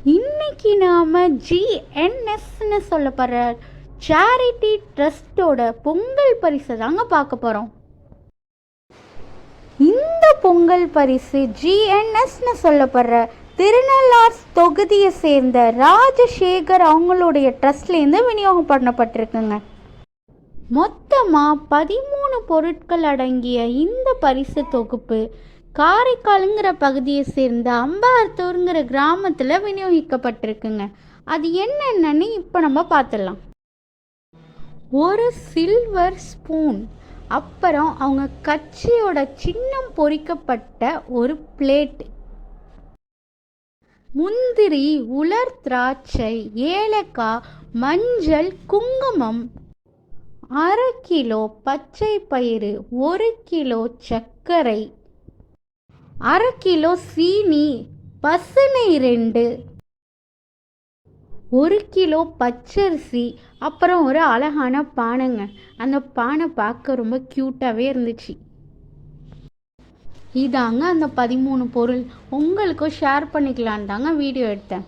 இன்னைக்கு நாம ஜிஎன்எஸ்ன்னு சொல்லப்படுற சேரிட்டி ட்ரஸ்டோட பொங்கல் பரிசை தாங்க பார்க்க போகிறோம். இந்த பொங்கல் பரிசு ஜிஎன்எஸ்ன்னு சொல்லப்படுற திருநள்ளார் தொகுதியை சேர்ந்த ராஜசேகர் அவங்களுடைய ட்ரஸ்ட்லேருந்து விநியோகம் பண்ணப்பட்டிருக்குங்க. மொத்தமாக 13 பொருட்கள் அடங்கிய இந்த பரிசு தொகுப்பு காரைக்காலுங்கிற பகுதியை சேர்ந்த அம்பாத்தூருங்கிற கிராமத்தில் விநியோகிக்கப்பட்டிருக்குங்க. அது என்னென்னு இப்போ நம்ம பார்த்துடலாம். ஒரு சில்வர் ஸ்பூன், அப்புறம் அவங்க கட்சியோட சின்னம் பொறிக்கப்பட்ட ஒரு பிளேட், முந்திரி, உலர் திராட்சை, ஏலக்காய், மஞ்சள், குங்குமம், 1/2 கிலோ பச்சை பயிறு, 1 கிலோ சர்க்கரை, 1/2 கிலோ சீனி, பசுனை 2, 1 கிலோ பச்சரிசி, அப்புறம் ஒரு அழகான பானைங்க. அந்த பானை பார்க்க ரொம்ப க்யூட்டாகவே இருந்துச்சு. இதாங்க அந்த 13 பொருள். உங்களுக்கும் ஷேர் பண்ணிக்கலான் தாங்க வீடியோ எடுத்தேன்.